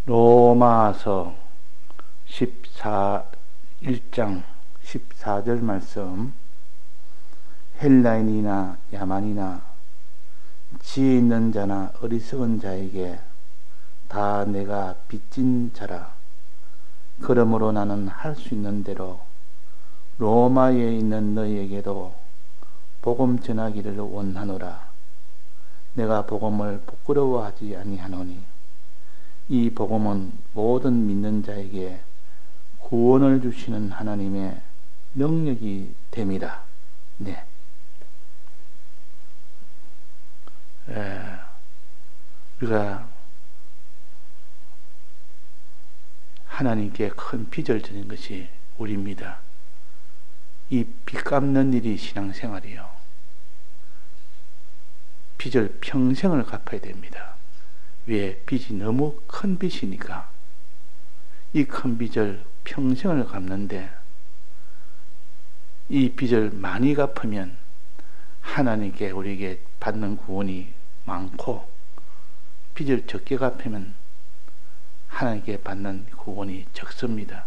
로마서 1장 14절 말씀. 헬라인이나 야만이나 지혜 있는 자나 어리석은 자에게 다 내가 빚진 자라. 그러므로 나는 할 수 있는 대로 로마에 있는 너희에게도 복음 전하기를 원하노라. 내가 복음을 부끄러워하지 아니하노니 이 복음은 모든 믿는 자에게 구원을 주시는 하나님의 능력이 됨이라. 네. 우리가 하나님께 큰 빚을 지는 것이 우리입니다. 이 빚 갚는 일이 신앙생활이요. 빚을 평생을 갚아야 됩니다. 왜? 빚이 너무 큰 빚이니까. 이 큰 빚을 평생을 갚는데 이 빚을 많이 갚으면 하나님께 우리에게 받는 구원이 많고, 빚을 적게 갚으면 하나님께 받는 구원이 적습니다.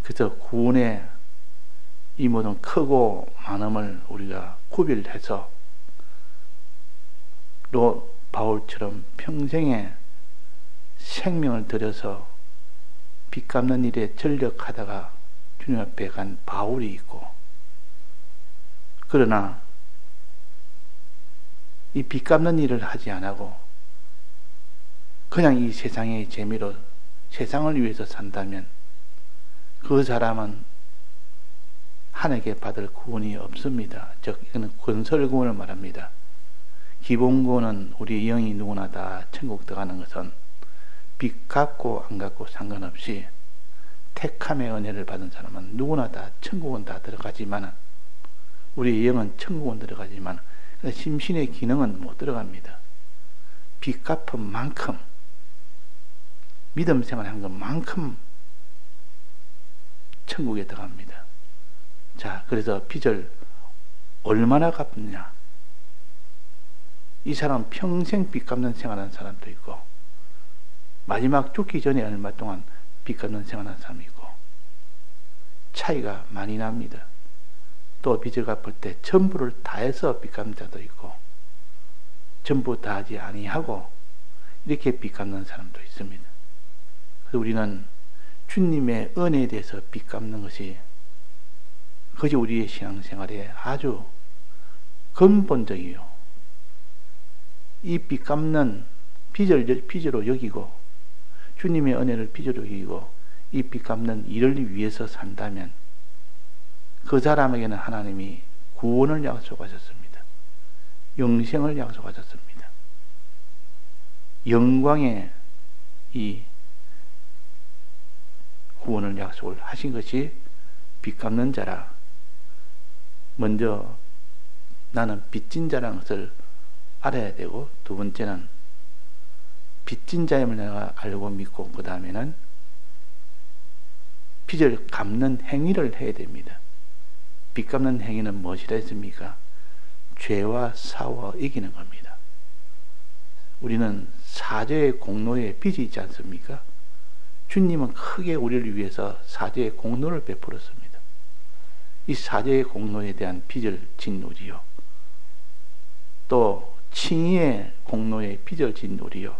그래서 구원의 이 모든 크고 많음을 우리가 구별해서 바울처럼 평생에 생명을 들여서 빚 갚는 일에 전력하다가 주님 앞에 간 바울이 있고, 그러나 이 빚 갚는 일을 하지 않고 그냥 이 세상의 재미로 세상을 위해서 산다면 그 사람은 하나님께 받을 구원이 없습니다. 즉 이거는 건설구원을 말합니다. 기본구원은 우리 영이 누구나 다 천국 들어가는 것은 빚 갚고 안 갚고 상관없이 택함의 은혜를 받은 사람은 누구나 다 천국은 다 들어가지만, 우리 영은 천국은 들어가지만 심신의 기능은 못 들어갑니다. 빚 갚은 만큼, 믿음 생활한 것만큼 천국에 들어갑니다. 자, 그래서 빚을 얼마나 갚느냐. 이 사람 평생 빚 갚는 생활하는 사람도 있고, 마지막 죽기 전에 얼마 동안 빚 갚는 생활하는 사람이 있고, 차이가 많이 납니다. 또 빚을 갚을 때 전부를 다해서 빚 갚는 자도 있고, 전부 다 하지 아니하고 이렇게 빚 갚는 사람도 있습니다. 그래서 우리는 주님의 은혜에 대해서 빚 갚는 것이, 그것이 우리의 신앙생활에 아주 근본적이요. 이 빚 갚는 빚으로 여기고, 주님의 은혜를 빚으로 여기고 이 빚 갚는 일을 위해서 산다면 그 사람에게는 하나님이 구원을 약속하셨습니다. 영생을 약속하셨습니다. 영광의 이 구원을 약속을 하신 것이 빚 갚는 자라. 먼저 나는 빚진 자라는 것을 알아야 되고, 두 번째는 빚진 자임을 내가 알고 믿고, 그 다음에는 빚을 갚는 행위를 해야 됩니다. 빚 갚는 행위는 무엇이라 했습니까? 죄와 싸워 이기는 겁니다. 우리는 사죄의 공로에 빚이 있지 않습니까? 주님은 크게 우리를 위해서 사죄의 공로를 베풀었습니다. 이 사죄의 공로에 대한 빚을 진 우리요, 또 칭의의 공로에 빚을 진 우리요,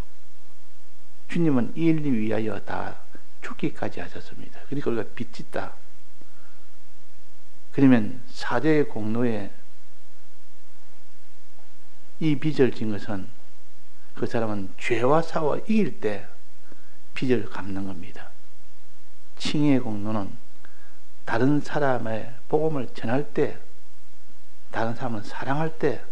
주님은 이 일을 위하여 다 죽기까지 하셨습니다. 그러니까 우리가 빚짓다. 그러면 사죄의 공로에 이 빚을 진 것은 그 사람은 죄와 싸워 이길 때 빚을 갚는 겁니다. 칭의의 공로는 다른 사람의 복음을 전할 때, 다른 사람을 사랑할 때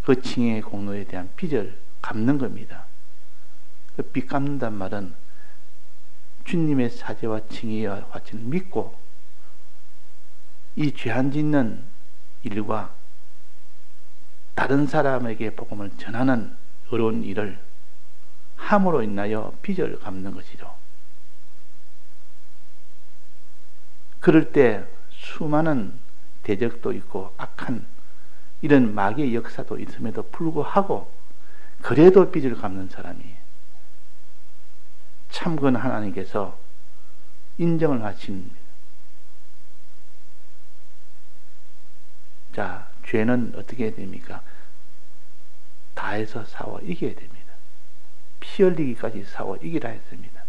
그 칭의의 공로에 대한 빚을 갚는 겁니다. 그 빚 갚는단 말은 주님의 사죄와 칭의와 화치를 믿고 이 죄안 짓는 일과 다른 사람에게 복음을 전하는 어려운 일을 함으로 인하여 빚을 갚는 것이죠. 그럴 때 수많은 대적도 있고 악한 이런 마귀의 역사도 있음에도 불구하고 그래도 빚을 갚는 사람이 참건 하나님께서 인정을 하십니다. 자, 죄는 어떻게 해야 됩니까? 다해서 싸워 이겨야 됩니다. 피 흘리기까지 싸워 이기라 했습니다.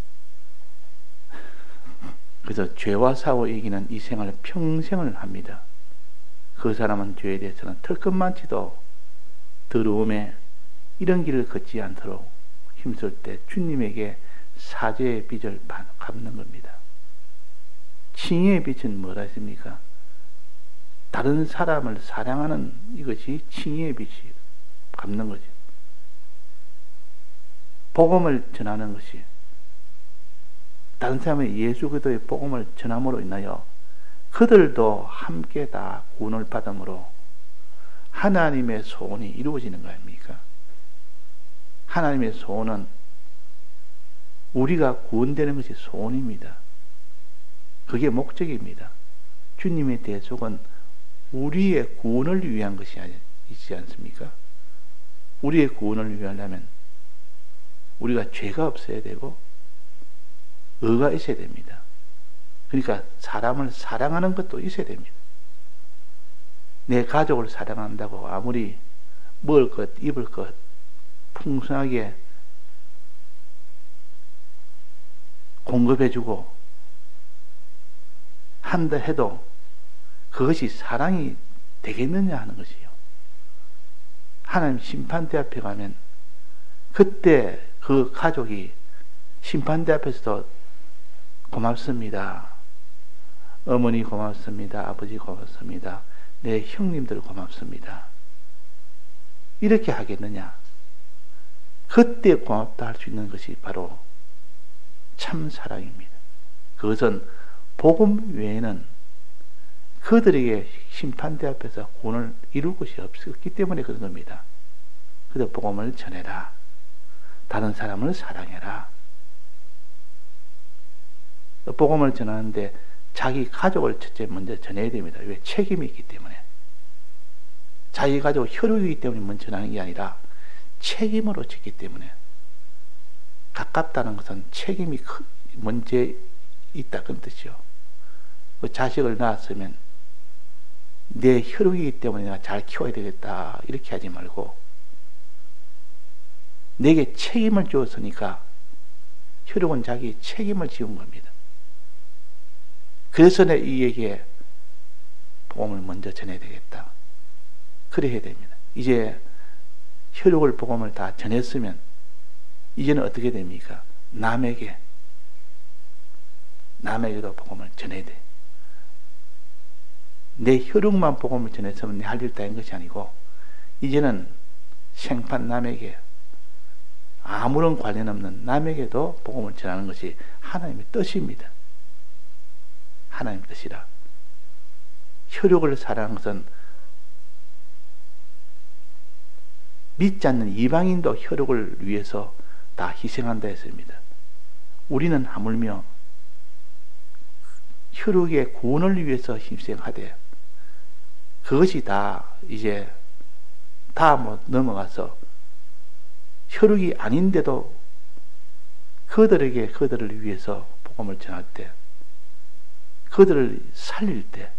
그래서 죄와 싸워 이기는 이 생활을 평생을 합니다. 그 사람은 죄에 대해서는 털끝만치도 더러움에 이런 길을 걷지 않도록 힘쓸 때 주님에게 사죄의 빚을 갚는 겁니다. 칭의의 빚은 뭐라 했습니까? 다른 사람을 사랑하는 이것이 칭의의 빚이 갚는 거죠. 복음을 전하는 것이 다른 사람의 예수 그리스도의 복음을 전함으로 인하여 그들도 함께 다 구원을 받음으로 하나님의 소원이 이루어지는 거 아닙니까? 하나님의 소원은 우리가 구원되는 것이 소원입니다. 그게 목적입니다. 주님의 대속은 우리의 구원을 위한 것이 있지 않습니까? 우리의 구원을 위하려면 우리가 죄가 없어야 되고 의가 있어야 됩니다. 그러니까 사람을 사랑하는 것도 있어야 됩니다. 내 가족을 사랑한다고 아무리 먹을 것, 입을 것 풍성하게 공급해주고 한다 해도 그것이 사랑이 되겠느냐 하는 것이요. 하나님 심판대 앞에 가면 그때 그 가족이 심판대 앞에서도 고맙습니다. 어머니 고맙습니다. 아버지 고맙습니다. 내 형님들 고맙습니다. 이렇게 하겠느냐? 그때 고맙다 할 수 있는 것이 바로 참 사랑입니다. 그것은 복음 외에는 그들에게 심판대 앞에서 구원을 이룰 것이 없기 때문에 그런 겁니다. 그래서 복음을 전해라. 다른 사람을 사랑해라. 복음을 전하는데 자기 가족을 첫째 먼저 전해야 됩니다. 왜? 책임이 있기 때문에. 자기 가족 혈육이기 때문에 먼저 전하는 게 아니라 책임으로 짓기 때문에. 가깝다는 것은 책임이 먼저 있다 그런 뜻이요. 그 자식을 낳았으면 내 혈육이기 때문에 내가 잘 키워야 되겠다 이렇게 하지 말고 내게 책임을 주었으니까 혈육은 자기 책임을 지은 겁니다. 그래서 내 이에게 복음을 먼저 전해야 되겠다. 그래 해야 됩니다. 이제 혈육을 복음을 다 전했으면 이제는 어떻게 됩니까? 남에게도 복음을 전해야 돼. 내 혈육만 복음을 전했으면 내 할 일 다 한 것이 아니고 이제는 생판 남에게 아무런 관련 없는 남에게도 복음을 전하는 것이 하나님의 뜻입니다. 하나님의 뜻이라. 혈육을 사랑하는 것은 믿지 않는 이방인도 혈육을 위해서 다 희생한다 했습니다. 우리는 하물며 혈육의 구원을 위해서 희생하되 그것이 다 이제 다 넘어가서 혈육이 아닌데도 그들을 위해서 복음을 전할 때 그들을 살릴 때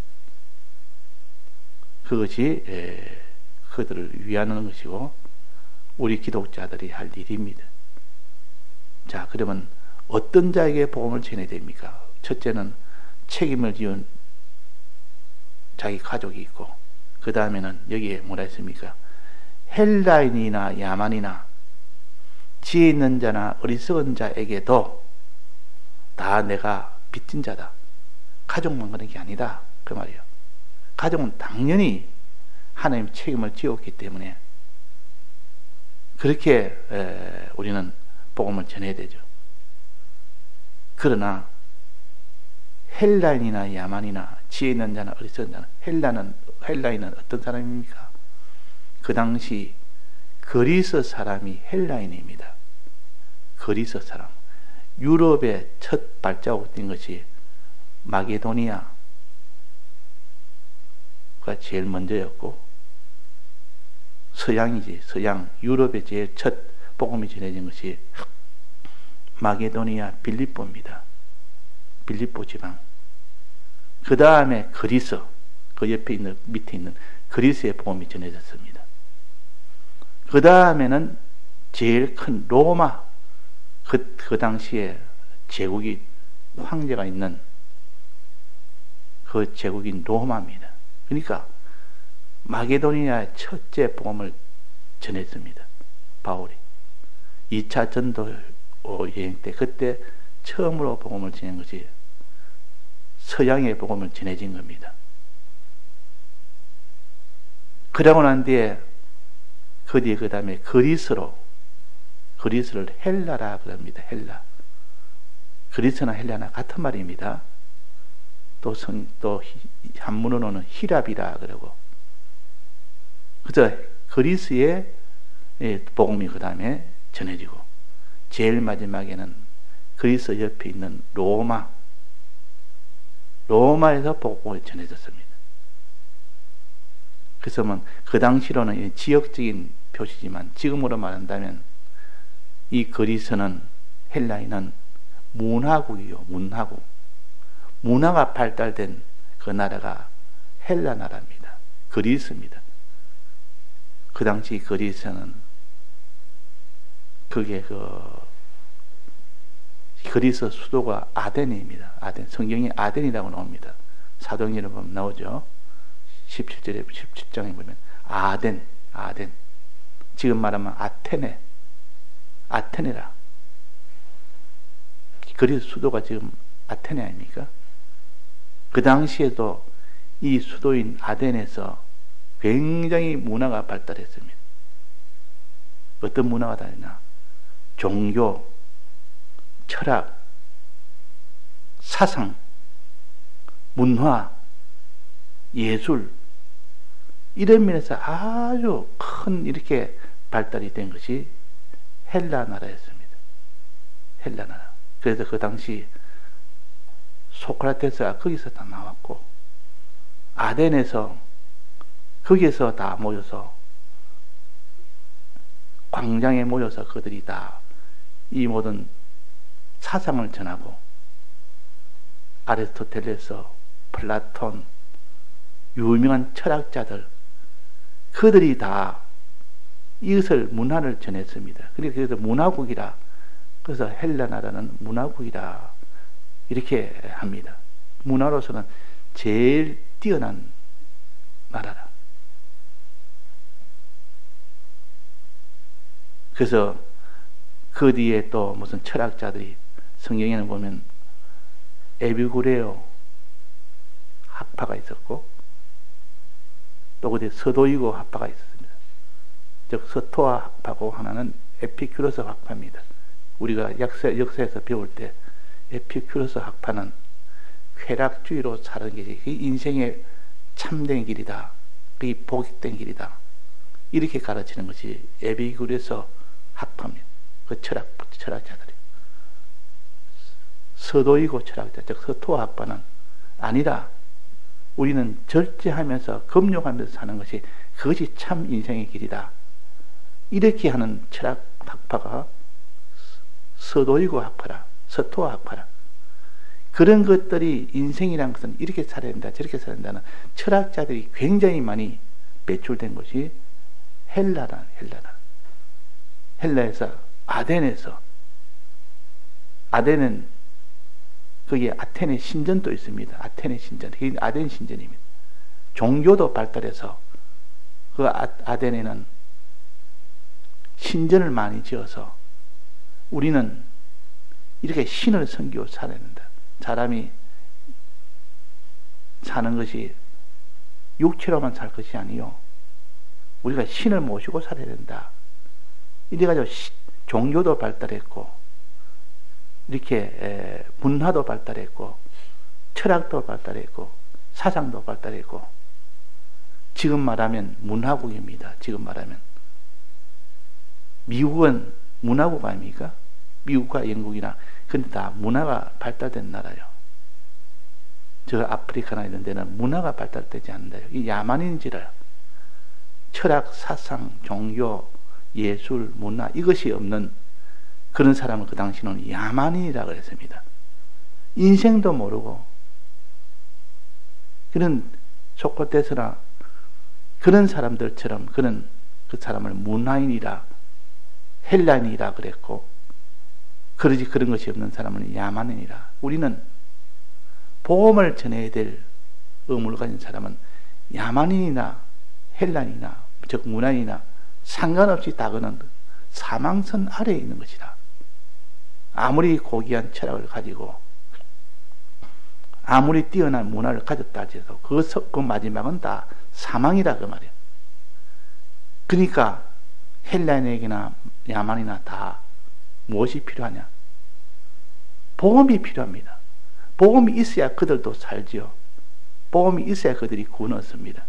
그것이 그들을 위하는 것이고 우리 기독자들이 할 일입니다. 자, 그러면 어떤 자에게 복음을 전해야 됩니까? 첫째는 책임을 지은 자기 가족이 있고 그 다음에는 여기에 뭐라 했습니까? 헬라인이나 야만이나 지혜 있는 자나 어리석은 자에게도 다 내가 빚진 자다. 가족만 그런 게 아니다. 그 말이에요. 가족은 당연히 하나님 책임을 지었기 때문에 그렇게 우리는 복음을 전해야 되죠. 그러나 헬라인이나 야만이나 지혜 있는 자나 어리석은 자나 헬라인은 어떤 사람입니까? 그 당시 그리스 사람이 헬라인입니다. 그리스 사람. 유럽의 첫 발자국 된 것이 마게도니아가 제일 먼저였고 서양이지. 서양 유럽의 제일 첫 복음이 전해진 것이 마게도니아 빌립보입니다. 빌립보 지방. 그 다음에 그리스, 그 옆에 있는, 밑에 있는 그리스의 복음이 전해졌습니다. 그 다음에는 제일 큰 로마, 그 당시에 제국이, 황제가 있는 그 제국인 로마입니다. 그러니까 마게도니아의 첫째 복음을 전했습니다. 바울이 2차 전도 여행 때 그때 처음으로 복음을 전한 것이 서양의 복음을 전해진 겁니다. 그러고 난 뒤에 그 다음에 그리스를 헬라라 그럽니다. 헬라. 그리스나 헬라나 같은 말입니다. 또 한문으로는 히랍이라 그러고. 그래서 그리스의 복음이 그 다음에 전해지고, 제일 마지막에는 그리스 옆에 있는 로마에서 복음이 전해졌습니다. 그래서 그 당시로는 지역적인 표시지만 지금으로 말한다면 이 그리스는, 헬라인은 문화국이요. 문화가 발달된 그 나라가 헬라 나라입니다. 그리스입니다. 그 당시 그리스는 그게 그리스 수도가 아덴입니다. 아덴. 성경에 아덴이라고 나옵니다. 사도행전에 보면 나오죠. 17장에 보면 아덴. 지금 말하면 아테네라. 그리스 수도가 지금 아테네 아닙니까? 그 당시에도 이 수도인 아덴에서 굉장히 문화가 발달했습니다. 어떤 문화가 다르냐? 종교, 철학, 사상, 문화, 예술, 이런 면에서 아주 큰 이렇게 발달이 된 것이 헬라 나라였습니다. 헬라 나라. 그래서 그 당시 소크라테스가 거기서 다 나왔고, 아덴에서 거기에서 다 모여서 광장에 모여서 그들이 다 이 모든 사상을 전하고, 아리스토텔레스, 플라톤, 유명한 철학자들, 그들이 다 이것을, 문화를 전했습니다. 그래서 문화국이라, 그래서 헬라 나라는 문화국이라 이렇게 합니다. 문화로서는 제일 뛰어난 나라라. 그래서 그 뒤에 또 무슨 철학자들이, 성경에는 보면 에피쿠레오 학파가 있었고, 또 그뒤 서도이고 학파가 있었습니다. 즉 서토아 학파고 하나는 에피큐러스 학파입니다. 우리가 역사에서 배울 때 에피큐러스 학파는 쾌락주의로 사는 것이 그 인생의 참된 길이다, 그게 복된 길이다, 이렇게 가르치는 것이 에피큐러스 학파입니다. 그 철학자들이. 서도이고 철학자, 즉 서토아 학파는 아니다, 우리는 절제하면서 금욕하면서 사는 것이, 그것이 참 인생의 길이다, 이렇게 하는 철학 학파가 서도이고 학파라, 서토아 학파라. 그런 것들이, 인생이란 것은 이렇게 살아야 된다, 저렇게 살아야 된다는 철학자들이 굉장히 많이 배출된 것이 헬라라. 헬라에서, 아덴은 거기에 아테네 신전도 있습니다. 아테네 신전, 그게 아덴 신전입니다. 종교도 발달해서 그 아덴에는 신전을 많이 지어서, 우리는 이렇게 신을 섬기고 살아야 된다. 사람이 사는 것이 육체로만 살 것이 아니요, 우리가 신을 모시고 살아야 된다. 이래가지고 종교도 발달했고, 이렇게 문화도 발달했고, 철학도 발달했고, 사상도 발달했고, 지금 말하면 문화국입니다. 지금 말하면 미국은 문화국 아닙니까? 미국과 영국이나, 근데 다 문화가 발달된 나라요. 저 아프리카나 이런 데는 문화가 발달되지 않는다. 이 야만인지라 철학, 사상, 종교, 예술, 문화, 이것이 없는 그런 사람을 그 당시는 야만인이라고 그랬습니다. 인생도 모르고 그런 소크라테스나 그런 사람들처럼 그 사람을 문화인이라 헬라인이라 그랬고, 그러지 그런 것이 없는 사람은 야만인이라. 우리는 복음을 전해야 될 의무를 가진 사람은 야만인이나 헬라인이나 즉 문화인이나 상관없이 다 그는 사망선 아래에 있는 것이다. 아무리 고귀한 철학을 가지고 아무리 뛰어난 문화를 가졌다 해도 그 마지막은 다 사망이다 그 말이야. 그러니까 헬라인에게나 야만이나 다 무엇이 필요하냐? 복음이 필요합니다. 복음이 있어야 그들도 살지요. 복음이 있어야 그들이 구원을 얻습니다.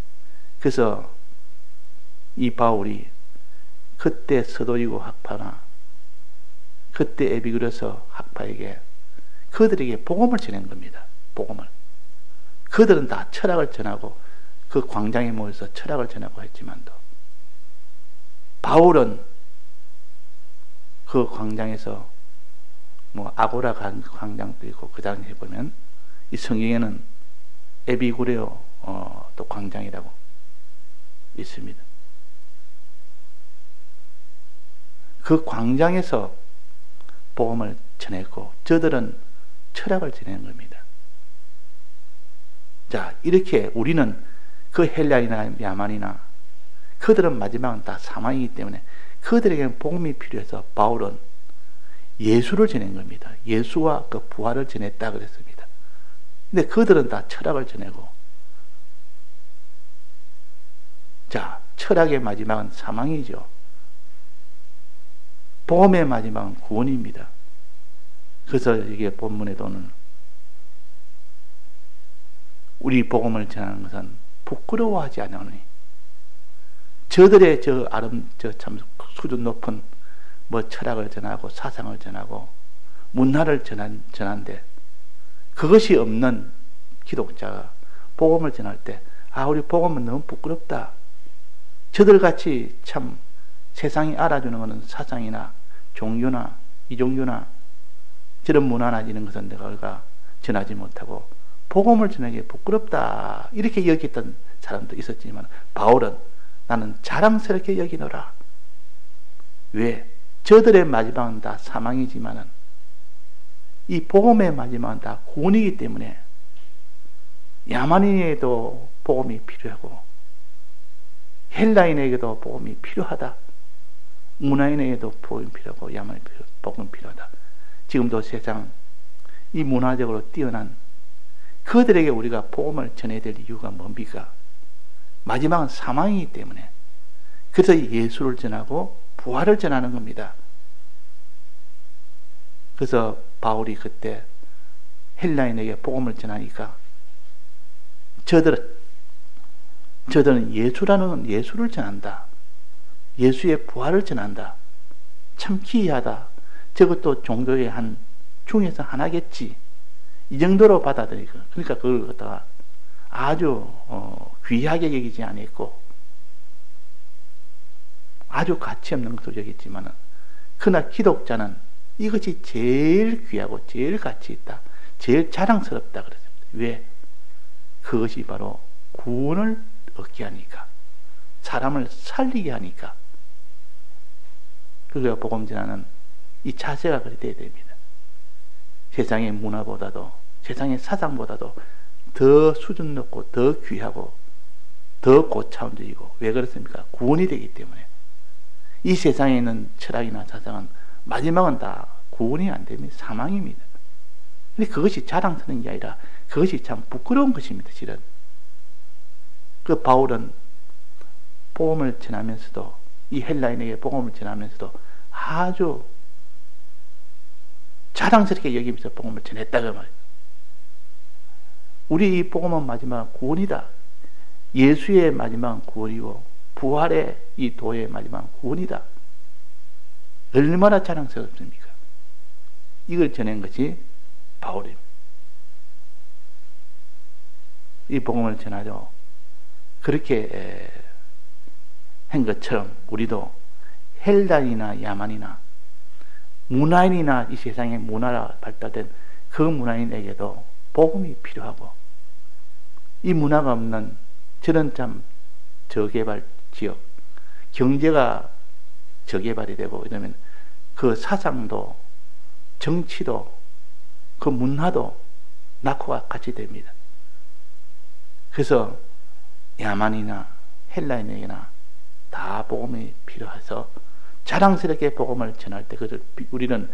그래서 이 바울이 그때 서도리고 학파나 그때 에비그레서 학파에게 그들에게 복음을 전한 겁니다. 복음을. 그들은 다 철학을 전하고 그 광장에 모여서 철학을 전하고 했지만도 바울은 그 광장에서 아고라 광장도 있고 그 당시에 보면 이 성경에는 에비구레오 또 광장이라고 있습니다. 그 광장에서 복음을 전했고 저들은 철학을 전하는 겁니다. 자, 이렇게 우리는 그 헬라이나 야만이나 그들은 마지막은 다 사망이기 때문에 그들에게는 복음이 필요해서 바울은 예수를 전한 겁니다. 예수와 그 부활을 전했다 그랬습니다. 근데 그들은 다 철학을 전하고, 자, 철학의 마지막은 사망이죠. 복음의 마지막은 구원입니다. 그래서 이게 본문에도는 우리 복음을 전하는 것은 부끄러워하지 않으니 저들의 참 수준 높은 철학을 전하고 사상을 전하고 문화를 전한데 그것이 없는 기독자가 복음을 전할 때 우리 복음은 너무 부끄럽다. 저들같이 참 세상이 알아주는 것은 사상이나 종교나 이종교나 저런 문화나 이런 것은 내가 전하지 못하고 복음을 전하기 부끄럽다 이렇게 여겼던 사람도 있었지만 바울은 나는 자랑스럽게 여기노라. 왜? 저들의 마지막은 다 사망이지만은 이 복음의 마지막은 다 구원이기 때문에 야만인에게도 복음이 필요하고 헬라인에게도 복음이 필요하다. 문화인에게도 복음이 필요하고 야만인에게도 복음이 필요하다. 지금도 세상 이 문화적으로 뛰어난 그들에게 우리가 복음을 전해야 될 이유가 뭡니까? 마지막은 사망이기 때문에. 그래서 예수를 전하고 부활을 전하는 겁니다. 그래서 바울이 그때 헬라인에게 복음을 전하니까 저들은 예수를 전한다. 예수의 부활을 전한다. 참 기이하다. 저것도 종교의 한 중에서 하나겠지. 이 정도로 받아들이고, 그러니까 그걸 갖다가 아주 귀하게 여기지 않았고 아주 가치 없는 것으로 여겼지만은 그러나 기독자는 이것이 제일 귀하고 제일 가치 있다. 제일 자랑스럽다 그랬습니다. 왜? 그것이 바로 구원을 얻게 하니까, 사람을 살리게 하니까. 그래서 복음 전하는 이 자세가 그렇게 돼야 됩니다. 세상의 문화보다도 세상의 사상보다도 더 수준 높고 더 귀하고 더 고차원적이고, 왜 그렇습니까? 구원이 되기 때문에. 이 세상에 있는 철학이나 사상은 마지막은 다 구원이 안 됩니다. 사망입니다. 근데 그것이 자랑스러운 게 아니라 그것이 참 부끄러운 것입니다. 실은 그 바울은 복음을 전하면서도, 이 헬라인에게 복음을 전하면서도 아주 자랑스럽게 여기면서 복음을 전했다고 말이에요. 우리 이 복음은 마지막 구원이다. 예수의 마지막 구원이고 부활의 이 도의 마지막 구원이다. 얼마나 자랑스럽습니까? 이걸 전한 것이 바울입니다. 이 복음을 전하죠. 그렇게 한 것처럼 우리도 헬라인이나 야만이나 문화인이나 이 세상의 문화가 발달된 그 문화인에게도 복음이 필요하고, 이 문화가 없는 저런 참 저개발 지역, 경제가 저개발이 되고 이러면 그 사상도 정치도 그 문화도 낙후가 같이 됩니다. 그래서 야만이나 헬라인에게나 다 복음이 필요해서 자랑스럽게 복음을 전할 때 우리는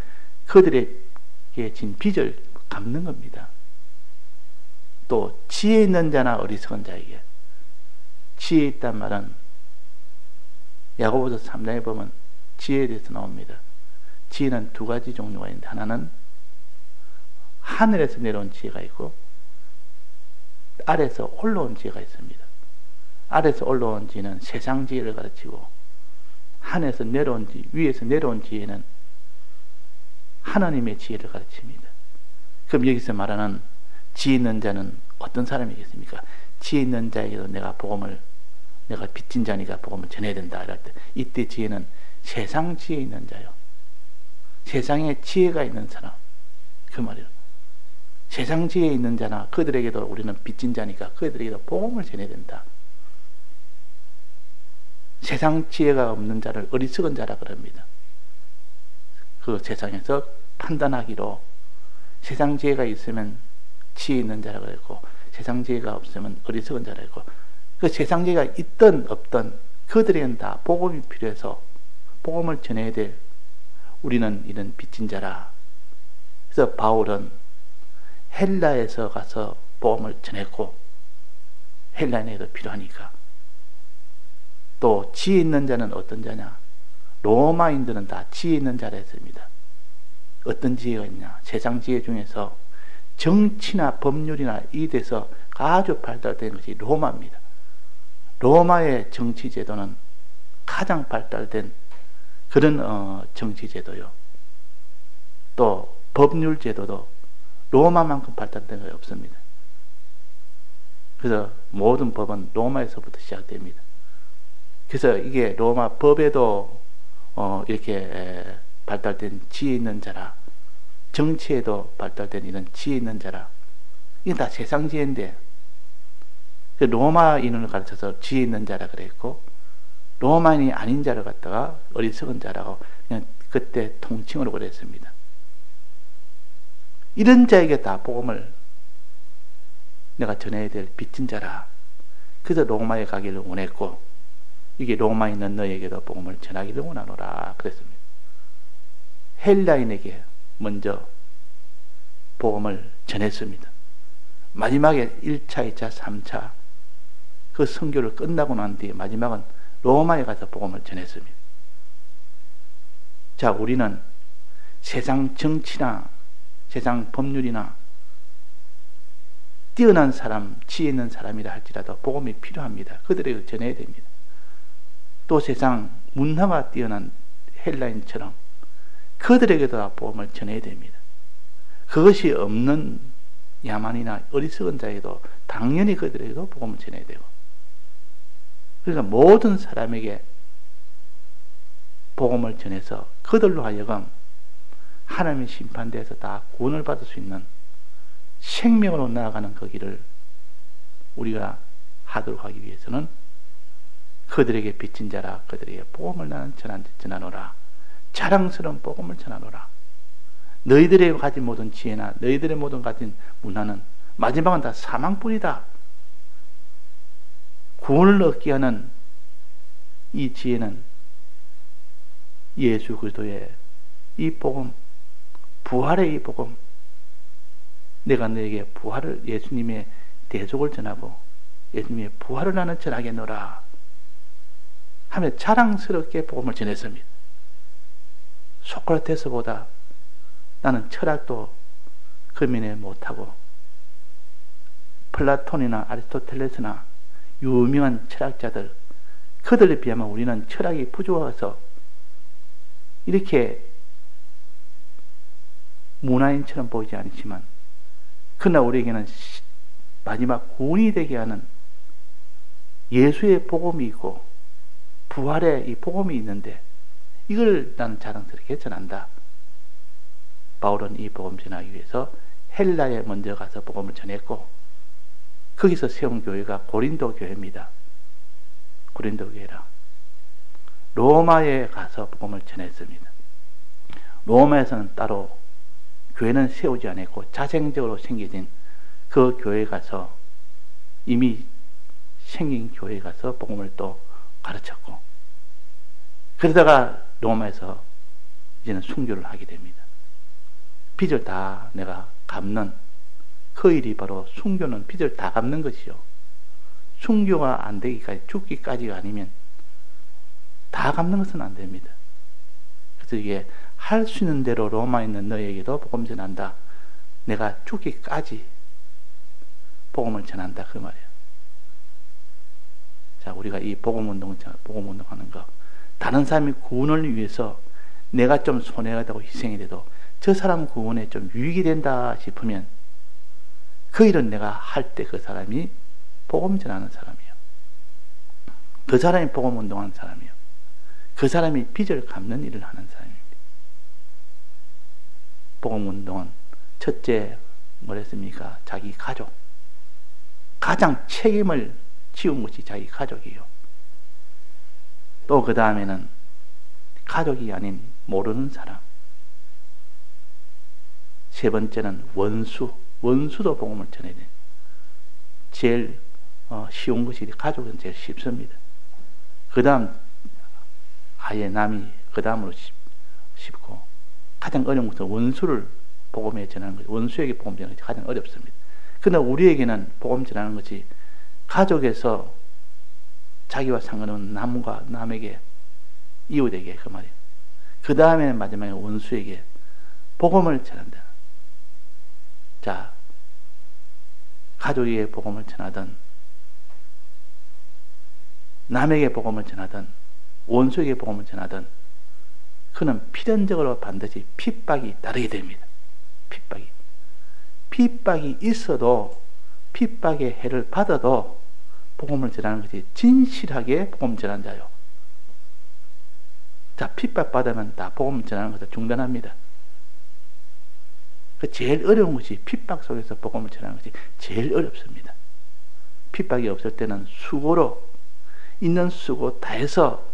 그들에게 진 빚을 갚는 겁니다. 또 지혜 있는 자나 어리석은 자에게, 지혜 있단 말은 야고보서 3장에 보면 지혜에 대해서 나옵니다. 지혜는 두 가지 종류가 있는데, 하나는 하늘에서 내려온 지혜가 있고 아래에서 올라온 지혜가 있습니다. 아래에서 올라온 지혜는 세상 지혜를 가르치고, 하늘에서 내려온 위에서 내려온 지혜는 하나님의 지혜를 가르칩니다. 그럼 여기서 말하는 지혜 있는 자는 어떤 사람이겠습니까? 지혜 있는 자에게도 내가 빚진 자니까 복음을 전해야 된다 이럴 때, 이때 지혜는 세상 지혜 있는 자요, 세상에 지혜가 있는 사람, 그 말이에요. 세상 지혜 있는 자나 그들에게도 우리는 빚진 자니까 그들에게도 복음을 전해야 된다. 세상 지혜가 없는 자를 어리석은 자라 그럽니다. 그 세상에서 판단하기로 세상 지혜가 있으면 지혜 있는 자라 그랬고, 세상 지혜가 없으면 어리석은 자라 했고, 그 세상 지혜가 있든 없든 그들에게는 다 복음이 필요해서 복음을 전해야 될 우리는 이런 빚진 자라. 그래서 바울은 헬라에서 가서 복음을 전했고, 헬라인에게도 필요하니까. 또 지혜 있는 자는 어떤 자냐? 로마인들은 다 지혜 있는 자라 했습니다. 어떤 지혜가 있냐? 세상 지혜 중에서 정치나 법률이나 이 데서 아주 발달된 것이 로마입니다. 로마의 정치 제도는 가장 발달된 그런 정치 제도요. 또 법률 제도도 로마만큼 발달된 것이 없습니다. 그래서 모든 법은 로마에서부터 시작됩니다. 그래서 이게 로마 법에도 이렇게 발달된 지혜 있는 자라, 정치에도 발달된 이런 지혜 있는 자라, 이게 다 세상 지혜인데, 로마인을 가르쳐서 지혜 있는 자라 그랬고, 로마인이 아닌 자를 갖다가 어리석은 자라고 그냥 그때 통칭으로 그랬습니다. 이런 자에게 다 복음을 내가 전해야 될 빚진 자라. 그래서 로마에 가기를 원했고, 이게 로마에 있는 너에게도 복음을 전하기를 원하노라 그랬습니다. 헬라인에게 먼저 복음을 전했습니다. 마지막에 1차, 2차, 3차 그 선교를 끝나고 난 뒤에 마지막은 로마에 가서 복음을 전했습니다. 자, 우리는 세상 정치나 세상 법률이나 뛰어난 사람, 지혜 있는 사람이라 할지라도 복음이 필요합니다. 그들에게 전해야 됩니다. 또 세상 문화가 뛰어난 헬라인처럼 그들에게도 복음을 전해야 됩니다. 그것이 없는 야만이나 어리석은 자에게도 당연히 그들에게도 복음을 전해야 되고, 그러니까 모든 사람에게 복음을 전해서 그들로 하여금 하나님의 심판대에서 다 구원을 받을 수 있는 생명으로 나아가는 그 길을 우리가 하도록 하기 위해서는 그들에게 빚진 자라 그들에게 복음을 나는 전하노라. 자랑스러운 복음을 전하노라. 너희들의 가진 모든 지혜나 너희들의 모든 가진 문화는 마지막은 다 사망뿐이다. 구원을 얻게 하는 이 지혜는 예수 그리스도의 이 복음, 부활의 이 복음, 내가 너에게 부활을, 예수님의 대속을 전하고 예수님의 부활을 나는 전하겠노라 하며 자랑스럽게 복음을 전했습니다. 소크라테스보다 나는 철학도 금인에 못하고 플라톤이나 아리스토텔레스나 유명한 철학자들, 그들에 비하면 우리는 철학이 부족해서 이렇게 문화인처럼 보이지 않지만, 그러나 우리에게는 마지막 구원이 되게 하는 예수의 복음이 있고 부활의 이 복음이 있는데, 이걸 나는 자랑스럽게 전한다. 바울은 이 복음 전하기 위해서 헬라에 먼저 가서 복음을 전했고, 거기서 세운 교회가 고린도 교회입니다. 고린도 교회라. 로마에 가서 복음을 전했습니다. 로마에서는 따로 교회는 세우지 않았고 자생적으로 생겨진 그 교회에 가서, 이미 생긴 교회에 가서 복음을 또 가르쳤고, 그러다가 로마에서 이제는 순교를 하게 됩니다. 빚을 다 내가 갚는 그 일이 바로 순교는 빚을 다 갚는 것이죠. 순교가 안 되기까지, 죽기까지가 아니면 다 갚는 것은 안 됩니다. 그래서 이게 할 수 있는 대로 로마에 있는 너에게도 복음 전한다. 내가 죽기까지 복음을 전한다, 그 말이에요. 자, 우리가 이 복음 운동하는 거, 다른 사람이 구원을 위해서 내가 좀 손해가 되고 희생이 돼도 저 사람 구원에 좀 유익이 된다 싶으면 그 일은 내가 할 때 그 사람이 복음 전하는 사람이에요. 그 사람이 복음 운동하는 사람이에요. 그 사람이 빚을 갚는 일을 하는 사람입니다. 복음 운동은 첫째 뭐랬습니까? 자기 가족. 가장 책임을 지운 것이 자기 가족이에요. 또 그 다음에는 가족이 아닌 모르는 사람. 세 번째는 원수도 복음을 전해야 돼요. 제일 쉬운 것이 가족은 제일 쉽습니다. 그 다음 아예 남이 그 다음으로 쉽고, 가장 어려운 것은 원수를 복음에 전하는 것이, 원수에게 복음 전하는 것이 가장 어렵습니다. 그러나 우리에게는 복음 전하는 것이 가족에서 자기와 상관없는 남에게, 이웃에게, 그 말이에요. 그 다음에 마지막에 원수에게 복음을 전한다. 자, 가족에게 복음을 전하든 남에게 복음을 전하든 원수에게 복음을 전하든 그는 필연적으로 반드시 핍박이 따르게 됩니다. 핍박이 있어도, 핍박의 해를 받아도 복음을 전하는 것이 진실하게 복음 전하는 자요. 자, 핍박받으면 다 복음 전하는 것을 중단합니다. 그 제일 어려운 것이 핍박 속에서 복음을 전하는 것이 제일 어렵습니다. 핍박이 없을 때는 수고로, 있는 수고 다해서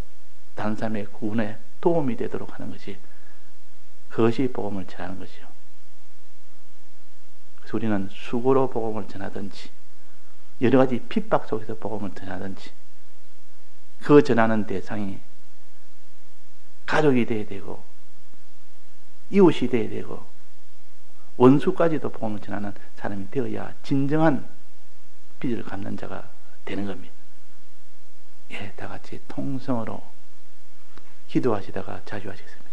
다른 사람의 구원에 도움이 되도록 하는 것이, 그것이 복음을 전하는 것이요. 그래서 우리는 수고로 복음을 전하든지 여러 가지 핍박 속에서 복음을 전하든지, 그 전하는 대상이 가족이 되어야 되고 이웃이 되어야 되고 원수까지도 복음을 전하는 사람이 되어야 진정한 빚을 갚는 자가 되는 겁니다. 예, 다 같이 통성으로 기도하시다가 자주하시겠습니다.